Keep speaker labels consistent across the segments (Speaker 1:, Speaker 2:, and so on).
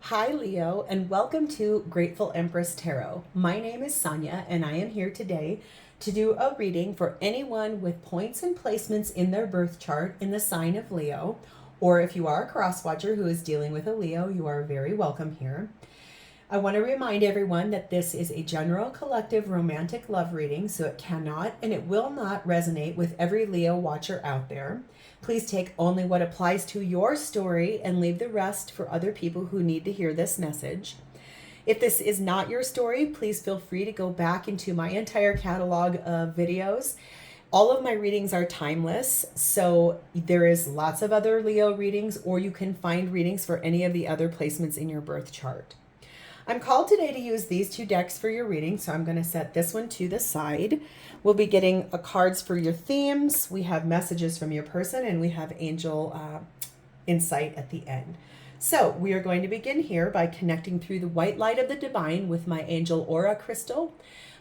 Speaker 1: Hi, Leo, and welcome to Grateful Empress Tarot. My name is Sonia, and I am here today to do a reading for anyone with points and placements in their birth chart in the sign of Leo. Or if you are a cross-watcher who is dealing with a Leo, you are very welcome here. I want to remind everyone that this is a general collective romantic love reading, so it cannot and it will not resonate with every Leo watcher out there. Please take only what applies to your story and leave the rest for other people who need to hear this message. If this is not your story, please feel free to go back into my entire catalog of videos. All of my readings are timeless, so there is lots of other Leo readings, or you can find readings for any of the other placements in your birth chart. I'm called today to use these two decks for your reading, so I'm going to set this one to the side. We'll be getting cards for your themes. We have messages from your person, and we have angel insight at the end. So we are going to begin here by connecting through the white light of the divine with my angel aura crystal.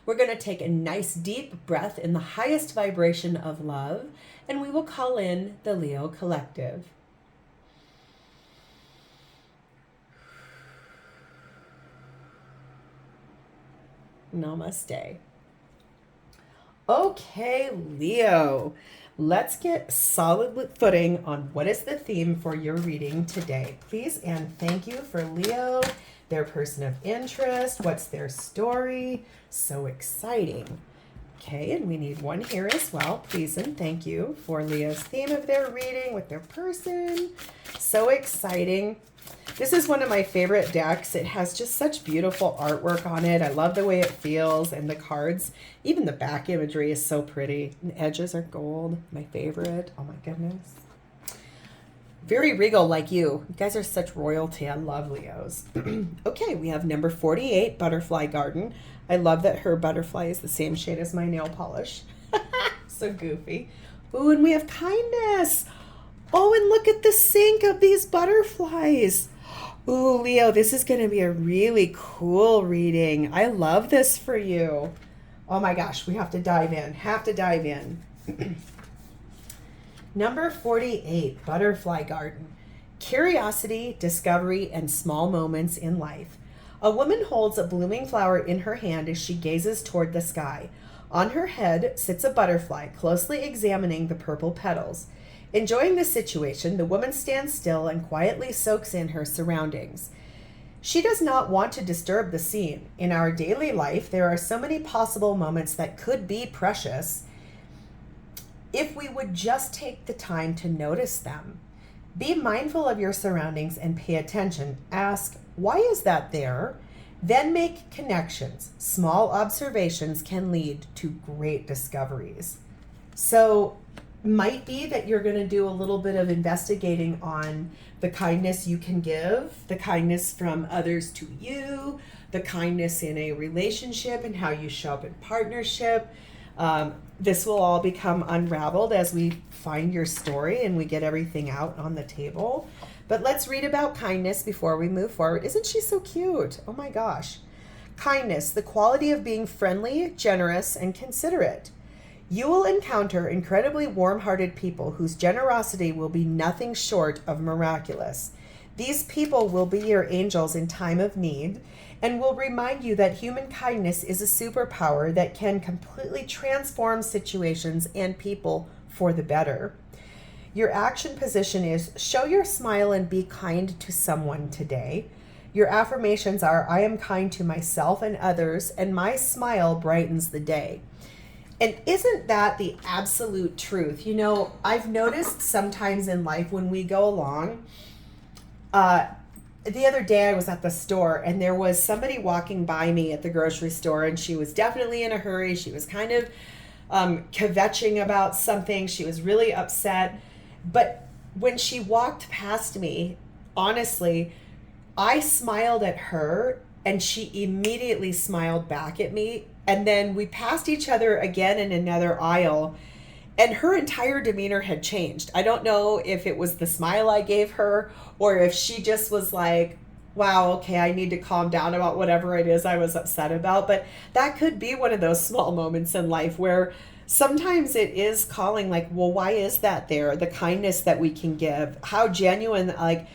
Speaker 1: We're going to take a nice deep breath in the highest vibration of love, and we will call in the Leo Collective. Namaste. Okay, Leo, let's get solid footing on what is the theme for your reading today. Please and thank you for Leo, their person of interest. What's their story? So exciting. Okay, and we need one here as well. Please and thank you for Leo's theme of their reading with their person. So exciting. This is one of my favorite decks. It has just such beautiful artwork on it. I love the way it feels, and the cards, even the back imagery is so pretty. The edges are gold, my favorite. Oh my goodness. Very regal like you. You guys are such royalty. I love Leos. Okay, we have number 48, Butterfly Garden. I love that her butterfly is the same shade as my nail polish. So goofy. Ooh, and we have Kindness. Oh, and look at the sink of these butterflies. Ooh, Leo, this is going to be a really cool reading. I love this for you. Oh my gosh, we have to dive in. Number 48, Butterfly Garden. Curiosity, discovery, and small moments in life. A woman holds a blooming flower in her hand as she gazes toward the sky. On her head sits a butterfly, closely examining the purple petals. Enjoying the situation, the woman stands still and quietly soaks in her surroundings. She does not want to disturb the scene. In our daily life, there are so many possible moments that could be precious if we would just take the time to notice them. Be mindful of your surroundings and pay attention. Ask, why is that there? Then make connections. Small observations can lead to great discoveries. So, might be that you're going to do a little bit of investigating on the kindness you can give, the kindness from others to you, the kindness in a relationship and how you show up in partnership. This will all become unraveled as we find your story and we get everything out on the table. But let's read about kindness before we move forward. Isn't she so cute? Oh my gosh. Kindness, the quality of being friendly, generous, and considerate. You will encounter incredibly warm-hearted people whose generosity will be nothing short of miraculous. These people will be your angels in time of need and will remind you that human kindness is a superpower that can completely transform situations and people for the better. Your action position is show your smile and be kind to someone today. Your affirmations are, I am kind to myself and others, and my smile brightens the day. And isn't that the absolute truth? You know, I've noticed sometimes in life when we go along, the other day I was at the store and there was somebody walking by me at the grocery store, and she was definitely in a hurry. She was kind of kvetching about something. She was really upset. But when she walked past me, honestly, I smiled at her and she immediately smiled back at me. And then we passed each other again in another aisle, and her entire demeanor had changed. I don't know if it was the smile I gave her or if she just was like, wow, okay, I need to calm down about whatever it is I was upset about. But that could be one of those small moments in life where sometimes it is calling, like, well, why is that there? The kindness that we can give, how genuine, like,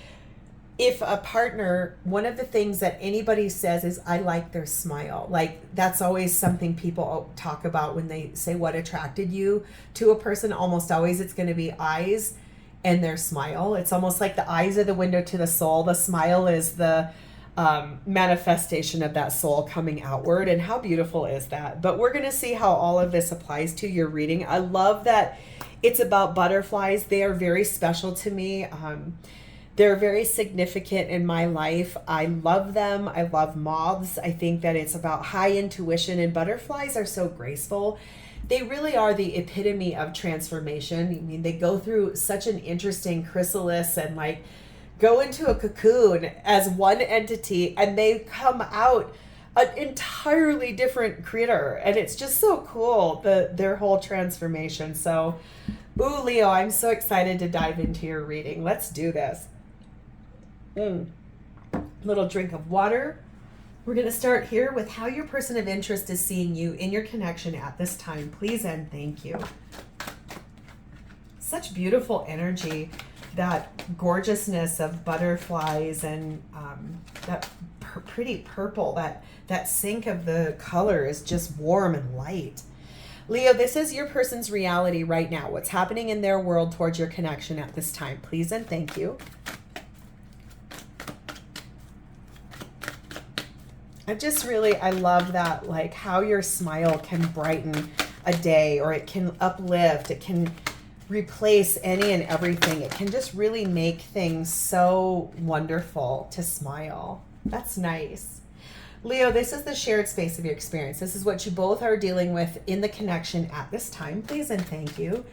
Speaker 1: if a partner, one of the things that anybody says is, I like their smile. Like, that's always something people talk about when they say what attracted you to a person. Almost always it's going to be eyes and their smile. It's almost like the eyes are the window to the soul. The smile is the manifestation of that soul coming outward. And how beautiful is that? But we're going to see how all of this applies to your reading. I love that it's about butterflies. They are very special to me. They're very significant in my life. I love them. I love moths. I think that it's about high intuition, and butterflies are so graceful. They really are the epitome of transformation. I mean, they go through such an interesting chrysalis and like go into a cocoon as one entity, and they come out an entirely different critter. And it's just so cool, their whole transformation. So, ooh, Leo, I'm so excited to dive into your reading. Let's do this. Little drink of water. We're going to start here with how your person of interest is seeing you in your connection at this time. Please and thank you. Such beautiful energy, that gorgeousness of butterflies and that pretty purple, that sync of the color is just warm and light. Leo, this is your person's reality right now. What's happening in their world towards your connection at this time. Please and thank you. I love that, like how your smile can brighten a day, or it can uplift, it can replace any and everything. It can just really make things so wonderful to smile. That's nice. Leo, this is the shared space of your experience. This is what you both are dealing with in the connection at this time. Please and thank you.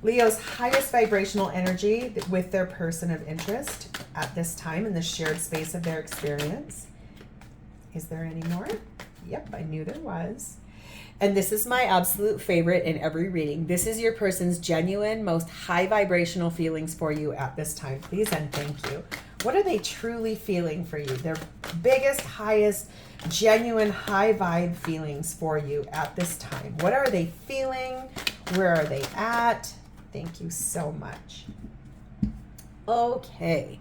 Speaker 1: Leo's highest vibrational energy with their person of interest at this time in the shared space of their experience. Is there any more? Yep, I knew there was. And this is my absolute favorite in every reading. This is your person's genuine, most high vibrational feelings for you at this time. Please and thank you. What are they truly feeling for you? Their biggest, highest, genuine, high vibe feelings for you at this time. What are they feeling? Where are they at? Thank you so much. Okay.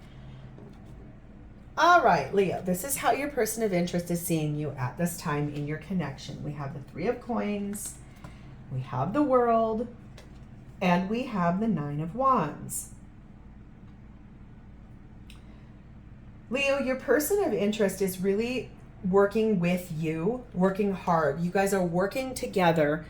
Speaker 1: All right, Leo, this is how your person of interest is seeing you at this time in your connection. We have the Three of Coins, we have the World, and we have the Nine of Wands. Leo, your person of interest is really working with you, working hard. You guys are working together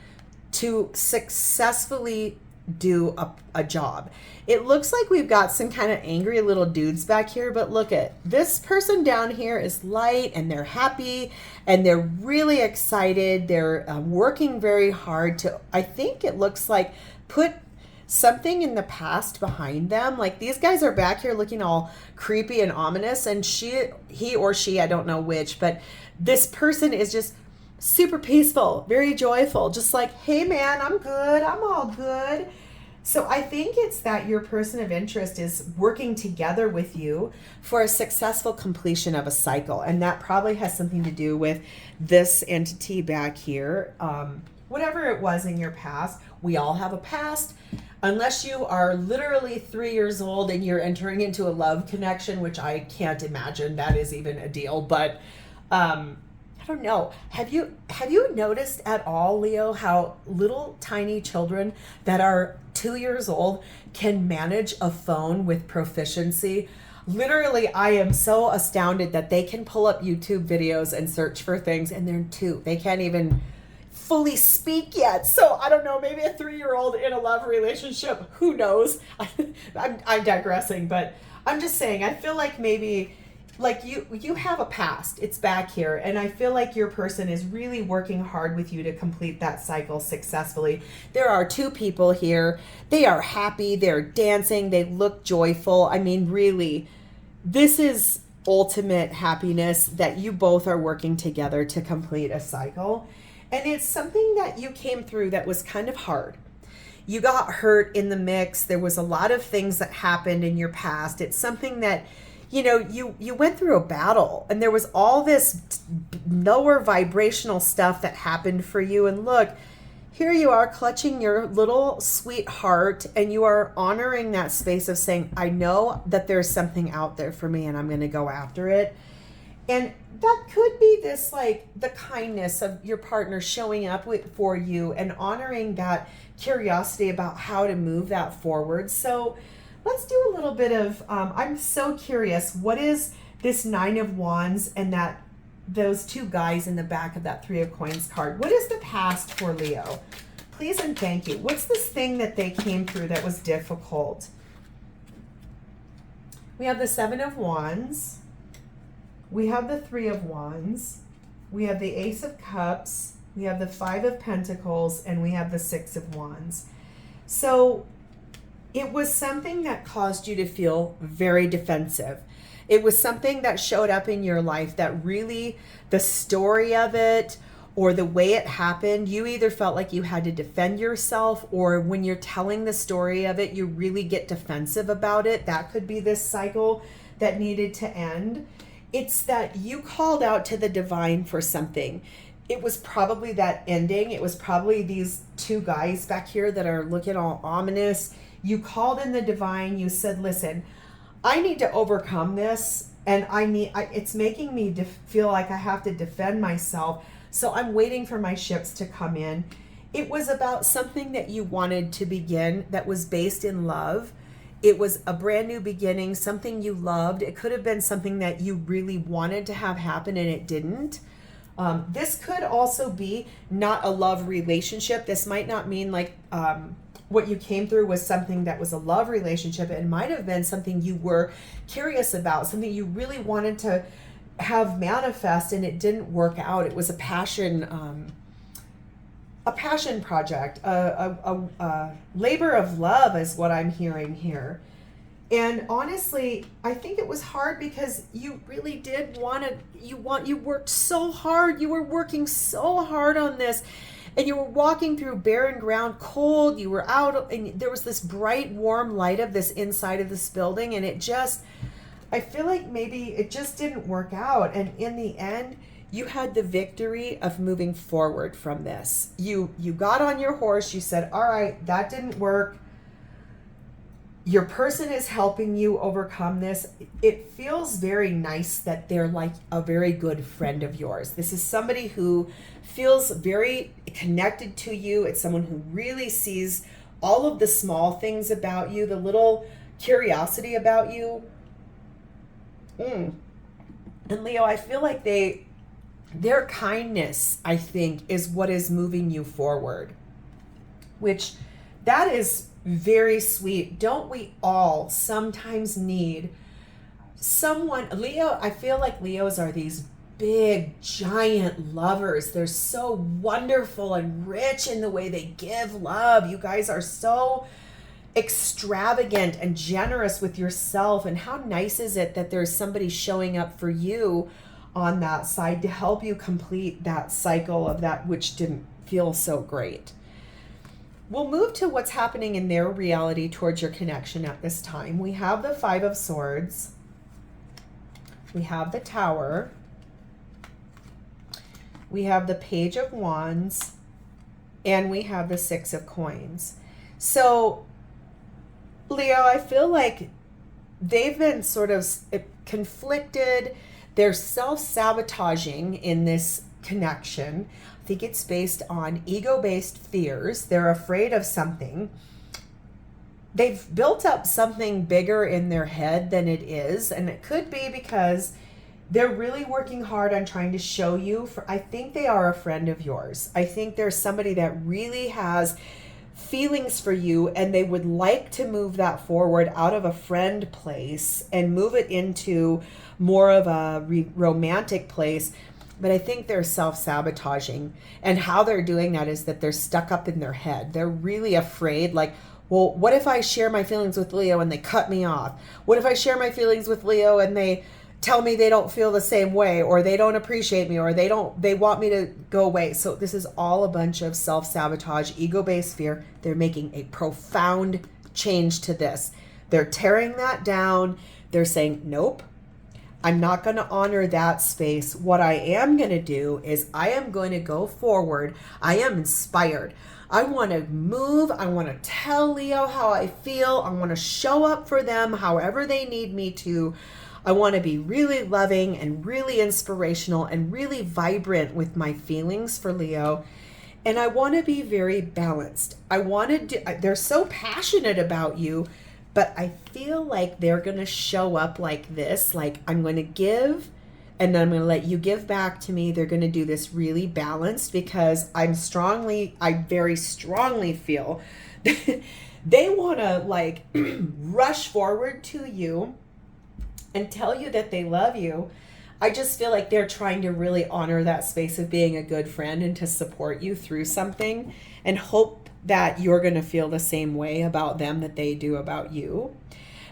Speaker 1: to successfully do a job. It looks like we've got some kind of angry little dudes back here, but look at this person down here is light and they're happy and they're really excited. They're working very hard to, I think it looks like, put something in the past behind them. Like these guys are back here looking all creepy and ominous, and he or she, I don't know which, but this person is just super peaceful, very joyful, just like, hey man, I'm good, I'm all good. So I think it's that your person of interest is working together with you for a successful completion of a cycle. And that probably has something to do with this entity back here. Whatever it was in your past, we all have a past. Unless you are literally 3 years old and you're entering into a love connection, which I can't imagine that is even a deal, but I don't know. Have you noticed at all, Leo, how little tiny children that are 2 years old can manage a phone with proficiency? Literally, I am so astounded that they can pull up YouTube videos and search for things, and they're 2. They can't even fully speak yet. So I don't know, maybe a 3-year-old in a love relationship, who knows? I'm digressing, but I'm just saying, I feel like maybe like you have a past, it's back here, and I feel like your person is really working hard with you to complete that cycle successfully. There are 2 people here. They are happy, they're dancing, they look joyful. I mean, really, this is ultimate happiness that you both are working together to complete a cycle. And it's something that you came through that was kind of hard. You got hurt in the mix. There was a lot of things that happened in your past. It's something that, you know, you went through a battle, and there was all this lower vibrational stuff that happened for you. And look, here you are clutching your little sweet heart, and you are honoring that space of saying, I know that there's something out there for me and I'm going to go after it. And that could be this, like, the kindness of your partner showing up for you and honoring that curiosity about how to move that forward. So let's do a little bit of, I'm so curious, what is this 9 of Wands and those 2 guys in the back of that 3 of Coins card? What is the past for Leo? Please and thank you. What's this thing that they came through that was difficult? We have the 7 of Wands. We have the 3 of Wands. We have the Ace of Cups. We have the 5 of Pentacles. And we have the 6 of Wands. So it was something that caused you to feel very defensive. It was something that showed up in your life that really, the story of it or the way it happened, you either felt like you had to defend yourself, or when you're telling the story of it, you really get defensive about it. That could be this cycle that needed to end. It's that you called out to the divine for something. It was probably that ending. It was probably these 2 guys back here that are looking all ominous. You called in the divine. You said, listen, I need to overcome this, and it's making me feel like I have to defend myself. So I'm waiting for my ships to come in. It was about something that you wanted to begin that was based in love. It was a brand new beginning, something you loved. It could have been something that you really wanted to have happen and it didn't. This could also be not a love relationship. This might not mean like what you came through was something that was a love relationship. It might have been something you were curious about, something you really wanted to have manifest and it didn't work out. It was a passion project, a labor of love is what I'm hearing here. And honestly, I think it was hard because you really did you worked so hard. You were working so hard on this, and you were walking through barren ground, cold. You were out, and there was this bright, warm light of this inside of this building, and I feel like maybe it just didn't work out. And in the end, you had the victory of moving forward from this. You got on your horse. You said, all right, that didn't work. Your person is helping you overcome this. It feels very nice that they're like a very good friend of yours. This is somebody who feels very connected to you. It's someone who really sees all of the small things about you, the little curiosity about you. And Leo, I feel like their kindness, I think, is what is moving you forward, which that is very sweet. Don't we all sometimes need someone? Leo, I feel like Leos are these big, giant lovers. They're so wonderful and rich in the way they give love. You guys are so extravagant and generous with yourself. And how nice is it that there's somebody showing up for you on that side to help you complete that cycle of that which didn't feel so great. We'll move to what's happening in their reality towards your connection at this time. We have the 5 of Swords. We have the Tower. We have the Page of Wands. And we have the 6 of Coins. So, Leo, I feel like they've been sort of conflicted. They're self-sabotaging in this connection. I think it's based on ego-based fears. They're afraid of something. They've built up something bigger in their head than it is. And it could be because they're really working hard on trying to show you. I think they are a friend of yours. I think there's somebody that really has feelings for you, and they would like to move that forward out of a friend place and move it into more of a romantic place. But I think they're self-sabotaging, and how they're doing that is that they're stuck up in their head. They're really afraid, like, well, what if I share my feelings with Leo and they cut me off? What if I share my feelings with Leo and they tell me they don't feel the same way, or they don't appreciate me, or they want me to go away? So this is all a bunch of self-sabotage, ego-based fear. They're making a profound change to this. They're tearing that down. They're saying, nope, I'm not going to honor that space. What I am going to do is I am going to go forward. I am inspired. I want to move. I want to tell Leo how I feel. I want to show up for them however they need me to. I want to be really loving and really inspirational and really vibrant with my feelings for Leo. And I want to be very balanced. I want to do, they're so passionate about you, but I feel like they're going to show up like this. Like, I'm going to give, and then I'm going to let you give back to me. They're going to do this really balanced because I very strongly feel they want to like rush forward to you and tell you that they love you. I just feel like they're trying to really honor that space of being a good friend and to support you through something, and hope that you're going to feel the same way about them that they do about you.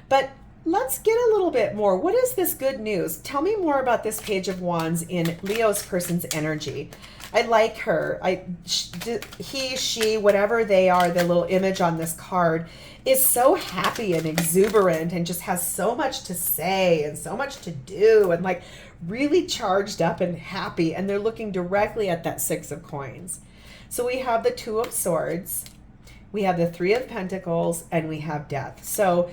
Speaker 1: But let's get a little bit more. What is this good news? Tell me more about this Page of Wands in Leo's person's energy. I like her. He, she, whatever they are, the little image on this card is so happy and exuberant and just has so much to say and so much to do and like really charged up and happy. And they're looking directly at that Six of Coins. So we have the Two of Swords, we have the Three of Pentacles, and we have Death. So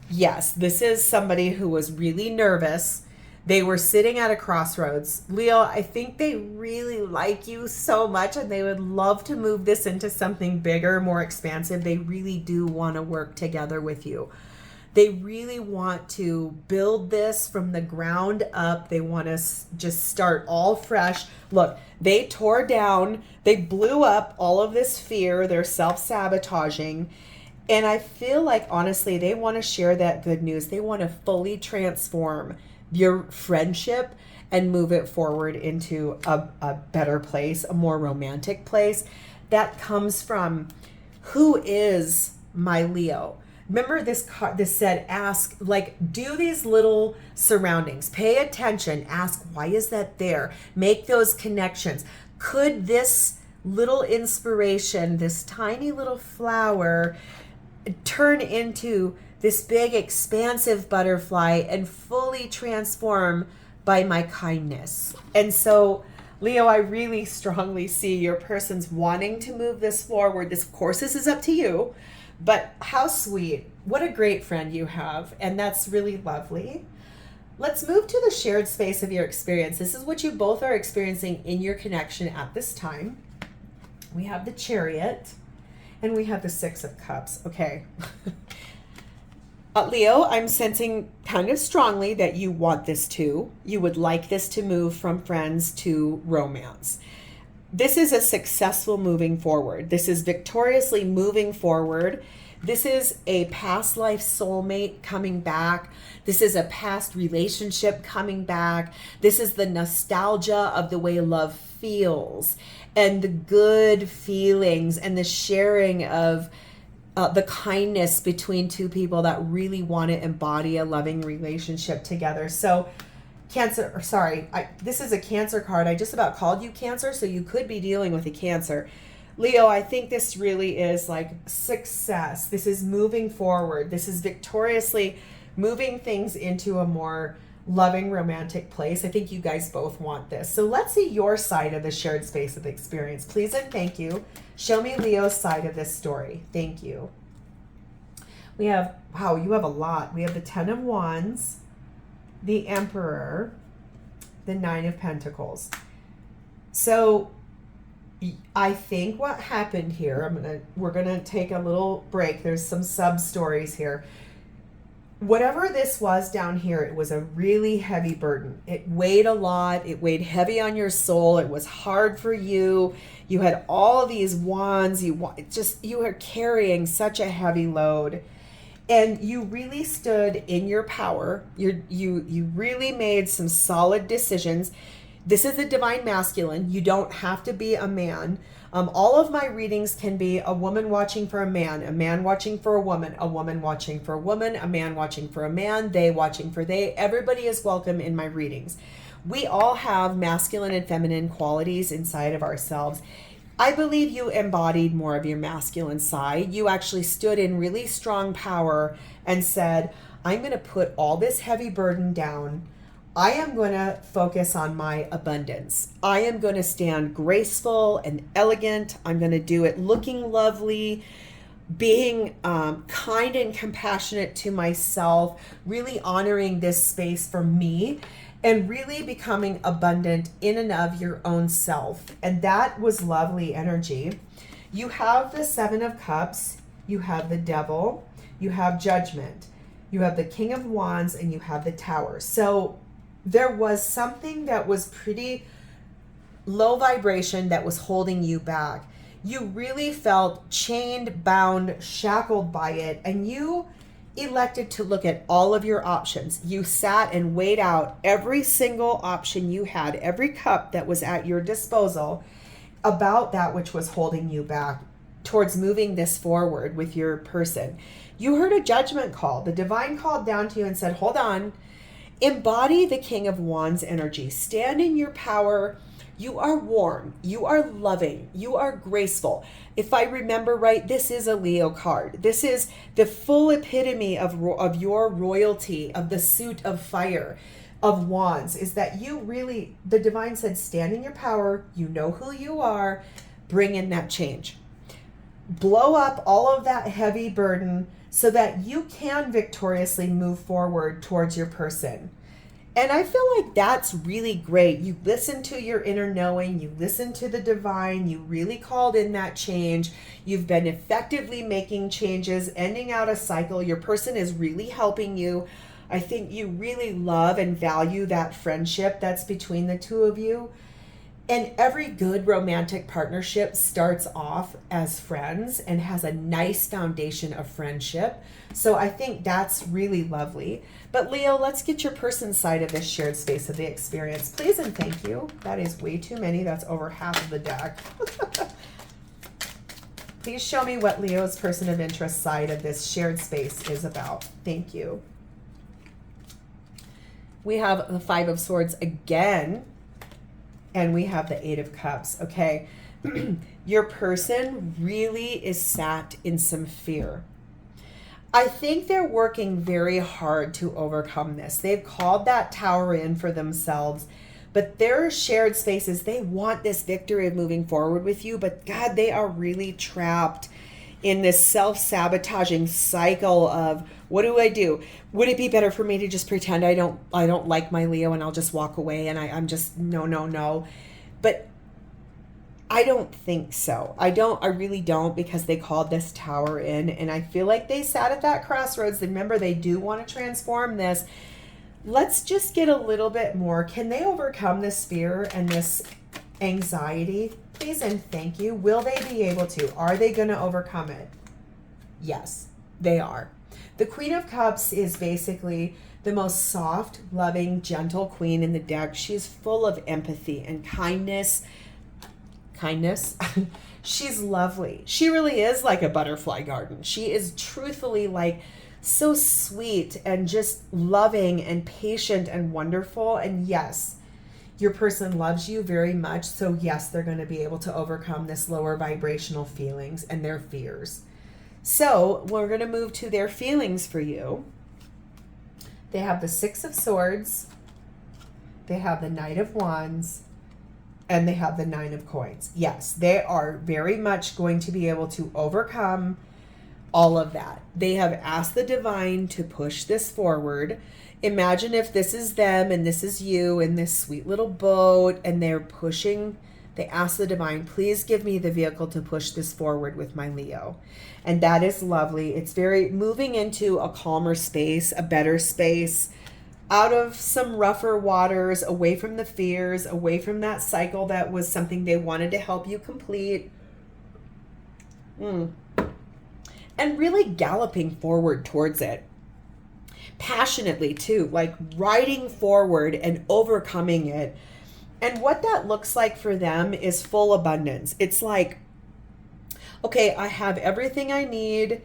Speaker 1: yes, this is somebody who was really nervous. They were sitting at a crossroads. Leo, I think they really like you so much and they would love to move this into something bigger, more expansive. They really do want to work together with you. They really want to build this from the ground up. They want to just start all fresh. Look, they tore down, they blew up all of this fear. They're self-sabotaging. And I feel like, honestly, they want to share that good news. They want to fully transform your friendship and move it forward into a better place, a more romantic place that comes from who is my Leo. Remember this card, this said, ask, like, do these little surroundings, pay attention, ask, why is that there? Make those connections. Could this little inspiration, this tiny little flower, turn into this big expansive butterfly and fully transform by my kindness? And so, Leo, I really strongly see your person's wanting to move this forward. This, of course, this is up to you, but how sweet. What a great friend you have. And that's really lovely. Let's move to the shared space of your experience. This is what you both are experiencing in your connection at this time. We have the Chariot and we have the Six of Cups. Okay. Leo, I'm sensing kind of strongly that you want this too. You would like this to move from friends to romance. This is a successful moving forward. This is victoriously moving forward. This is a past life soulmate coming back. This is a past relationship coming back. This is the nostalgia of the way love feels and the good feelings and the sharing of the kindness between two people that really want to embody a loving relationship together. So Cancer, or sorry, this is a Cancer card. I just about called you Cancer, so you could be dealing with a Cancer. Leo, I think this really is like success. This is moving forward. This is victoriously moving things into a more loving, romantic place. I think you guys both want this. So let's see your side of the shared space of experience. Please and thank you. Show me Leo's side of this story. Thank you. We have, wow, you have a lot. We have the Ten of Wands, the Emperor, the Nine of Pentacles. So I think what happened here, we're gonna take a little break. There's some sub stories here. Whatever this was down here, it was a really heavy burden. It weighed a lot. It weighed heavy on your soul. It was hard for you. You had all these wands. You were carrying such a heavy load. And you really stood in your power. You really made some solid decisions. This is a divine masculine. You don't have to be a man. All of my readings can be a woman watching for a man watching for a woman watching for a woman, a man watching for a man, they watching for they. Everybody is welcome in my readings. We all have masculine and feminine qualities inside of ourselves. I believe you embodied more of your masculine side. You actually stood in really strong power and said, I'm going to put all this heavy burden down I am going to focus on my abundance. I am going to stand graceful and elegant. I'm going to do it looking lovely, being kind and compassionate to myself, really honoring this space for me, and really becoming abundant in and of your own self. And that was lovely energy. You have the Seven of Cups, you have the Devil, you have Judgment, you have the King of Wands, and you have the Tower. So there was something that was pretty low vibration that was holding you back. You really felt chained, bound, shackled by it, and you elected to look at all of your options. You sat and weighed out every single option you had, every cup that was at your disposal about that which was holding you back towards moving this forward with your person. You heard a judgment call. The divine called down to you and said, hold on. Embody the King of Wands energy. Stand in your power. You are warm. You are loving. You are graceful. If I remember right, this is a Leo card. This is the full epitome of your royalty, of the suit of fire, of wands, is that you really, the divine said, stand in your power. You know who you are. Bring in that change. Blow up all of that heavy burden so that you can victoriously move forward towards your person. And I feel like that's really great. You listen to your inner knowing, you listen to the divine, you really called in that change. You've been effectively making changes, ending out a cycle. Your person is really helping you. I think you really love and value that friendship that's between the two of you. And every good romantic partnership starts off as friends and has a nice foundation of friendship. So I think that's really lovely. But Leo, let's get your person's side of this shared space of the experience, please and thank you. That is way too many. That's over half of the deck. Please show me what Leo's person of interest side of this shared space is about. Thank you. We have the Five of Swords again. And we have the Eight of Cups, okay? Your person really is sat in some fear. I think they're working very hard to overcome this. They've called that tower in for themselves, but their shared spaces, they want this victory of moving forward with you, but God, they are really trapped in this self-sabotaging cycle of, what do I do? Would it be better for me to just pretend I don't like my Leo and I'll just walk away and I'm just no. But I don't think so. I really don't, because they called this tower in, and I feel like they sat at that crossroads. Remember, they do want to transform this. Let's just get a little bit more. Can they overcome this fear and this anxiety? Please and thank you. Will they be able to? Are they going to overcome it? Yes, they are. The Queen of Cups is basically the most soft, loving, gentle queen in the deck. She's full of empathy and kindness. She's lovely. She really is like a butterfly garden. She is truthfully like so sweet and just loving and patient and wonderful. And yes, your person loves you very much. So yes, they're going to be able to overcome this lower vibrational feelings and their fears. So we're going to move to their feelings for you. They have the Six of Swords. They have the Knight of Wands. And they have the Nine of Coins. Yes, they are very much going to be able to overcome all of that. They have asked the divine to push this forward. Imagine if this is them and this is you in this sweet little boat, and they're pushing. They ask the divine, please give me the vehicle to push this forward with my Leo. And that is lovely. It's very moving into a calmer space, a better space, out of some rougher waters, away from the fears, away from that cycle that was something they wanted to help you complete. And really galloping forward towards it. Passionately too, like riding forward and overcoming it. And what that looks like for them is full abundance. It's like, okay, I have everything I need.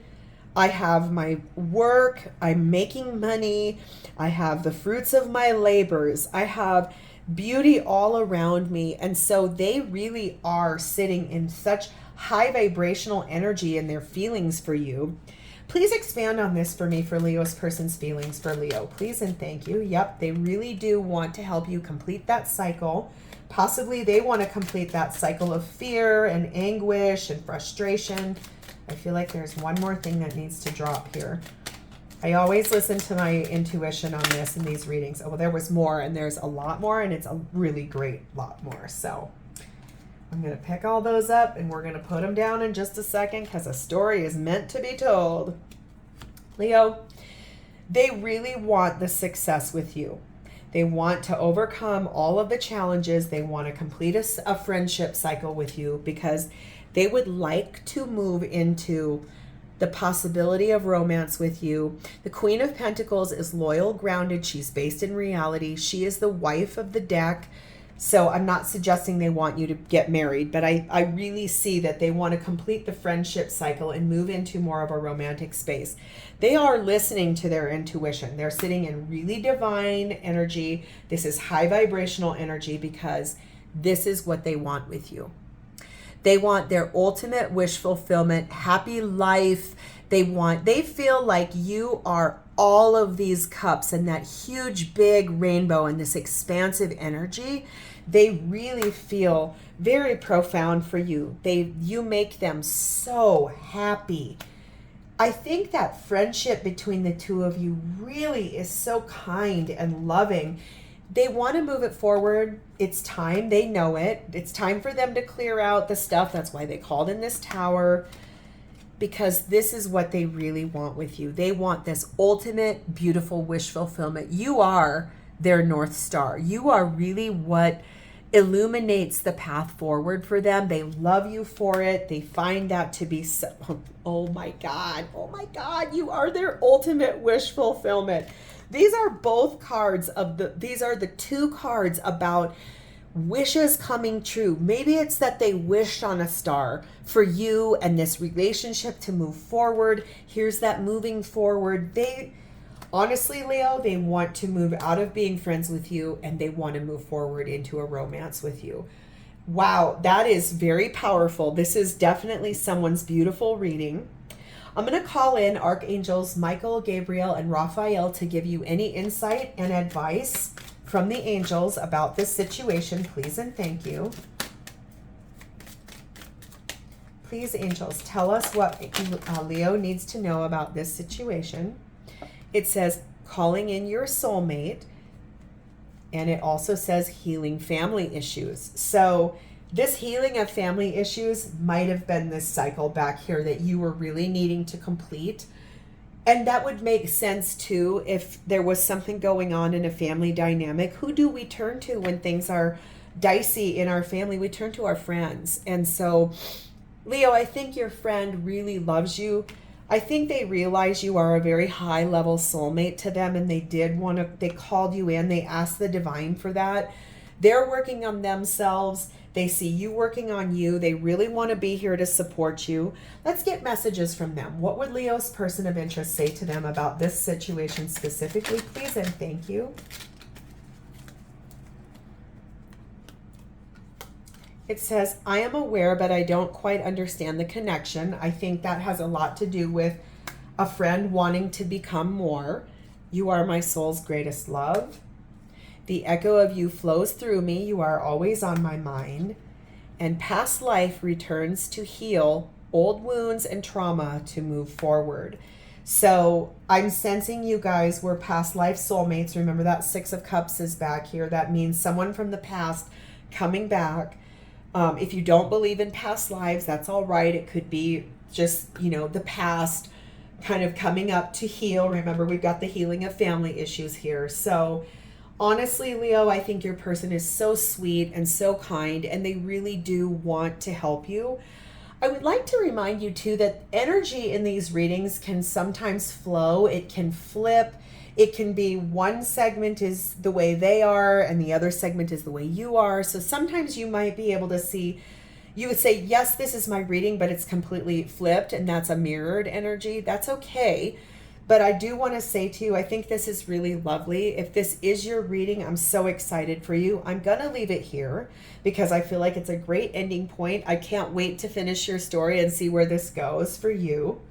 Speaker 1: I have my work. I'm making money. I have the fruits of my labors. I have beauty all around me. And so they really are sitting in such high vibrational energy in their feelings for you. Please expand on this for me for Leo's person's feelings for Leo. Please and thank you. Yep, they really do want to help you complete that cycle. Possibly they want to complete that cycle of fear and anguish and frustration. I feel like there's one more thing that needs to drop here. I always listen to my intuition on this in these readings. Oh, well, there was more, and there's a lot more, and it's a really great lot more. So I'm going to pick all those up, and we're going to put them down in just a second because a story is meant to be told. Leo, they really want the success with you. They want to overcome all of the challenges. They want to complete a friendship cycle with you because they would like to move into the possibility of romance with you. The Queen of Pentacles is loyal, grounded. She's based in reality. She is the wife of the deck. So I'm not suggesting they want you to get married, but I really see that they want to complete the friendship cycle and move into more of a romantic space. They are listening to their intuition. They're sitting in really divine energy. This is high vibrational energy because this is what they want with you. They want their ultimate wish fulfillment, happy life. They feel like you are all of these cups and that huge big rainbow and this expansive energy. They really feel very profound for you. You make them so happy. I think that friendship between the two of you really is so kind and loving. They want to move it forward. It's time. They know it. It's time for them to clear out the stuff. That's why they called in this tower, because this is what they really want with you. They want this ultimate, beautiful wish fulfillment. You are their North Star. You are really what illuminates the path forward for them. They love you for it. They find that to be so, oh my God, you are their ultimate wish fulfillment. These are both cards these are the two cards about wishes coming true. Maybe it's that they wished on a star for you and this relationship to move forward. Here's that moving forward. Honestly, Leo, they want to move out of being friends with you and they want to move forward into a romance with you. Wow, that is very powerful. This is definitely someone's beautiful reading. I'm going to call in Archangels Michael, Gabriel, and Raphael to give you any insight and advice from the angels about this situation, please and thank you. Please, angels, tell us what Leo needs to know about this situation. It says calling in your soulmate, and it also says healing family issues. So this healing of family issues might have been this cycle back here that you were really needing to complete. And that would make sense too if there was something going on in a family dynamic. Who do we turn to when things are dicey in our family? We turn to our friends. And so, Leo, I think your friend really loves you. I think they realize you are a very high level soulmate to them, and they called you in, they asked the divine for that. They're working on themselves. They see you working on you. They really want to be here to support you. Let's get messages from them. What would Leo's person of interest say to them about this situation specifically, please and thank you. It says, I am aware, but I don't quite understand the connection. I think that has a lot to do with a friend wanting to become more. You are my soul's greatest love. The echo of you flows through me. You are always on my mind. And past life returns to heal old wounds and trauma to move forward. So I'm sensing you guys were past life soulmates. Remember that Six of Cups is back here. That means someone from the past coming back. If you don't believe in past lives, that's all right. It could be just, the past kind of coming up to heal. Remember, we've got the healing of family issues here. So honestly, Leo, I think your person is so sweet and so kind, and they really do want to help you. I would like to remind you too that energy in these readings can sometimes flow. It can flip. It can be one segment is the way they are and the other segment is the way you are. So sometimes you might be able to see, you would say, yes, this is my reading, but it's completely flipped and that's a mirrored energy. That's okay. But I do want to say to you, I think this is really lovely. If this is your reading, I'm so excited for you. I'm going to leave it here because I feel like it's a great ending point. I can't wait to finish your story and see where this goes for you.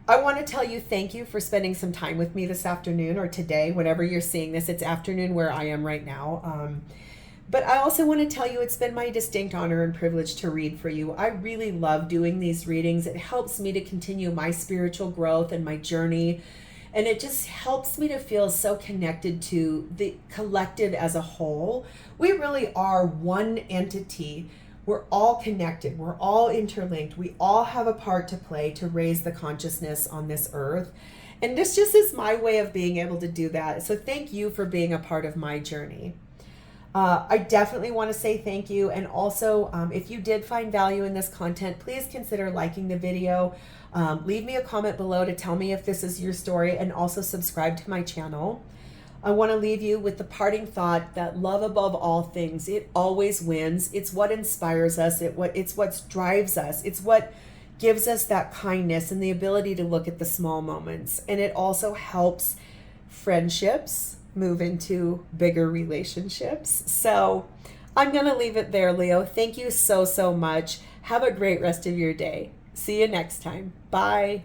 Speaker 1: I want to tell you thank you for spending some time with me this afternoon or today, whenever you're seeing this. It's afternoon where I am right now. But I also want to tell you it's been my distinct honor and privilege to read for you. I really love doing these readings. It helps me to continue my spiritual growth and my journey. And it just helps me to feel so connected to the collective as a whole. We really are one entity. We're all connected. We're all interlinked. We all have a part to play to raise the consciousness on this earth. And this just is my way of being able to do that. So thank you for being a part of my journey. I definitely want to say thank you. And also, if you did find value in this content, please consider liking the video. Leave me a comment below to tell me if this is your story, and also subscribe to my channel. I want to leave you with the parting thought that love above all things, it always wins. It's what inspires us. It's what drives us. It's what gives us that kindness and the ability to look at the small moments. And it also helps friendships move into bigger relationships. So I'm going to leave it there, Leo. Thank you so, so much. Have a great rest of your day. See you next time. Bye.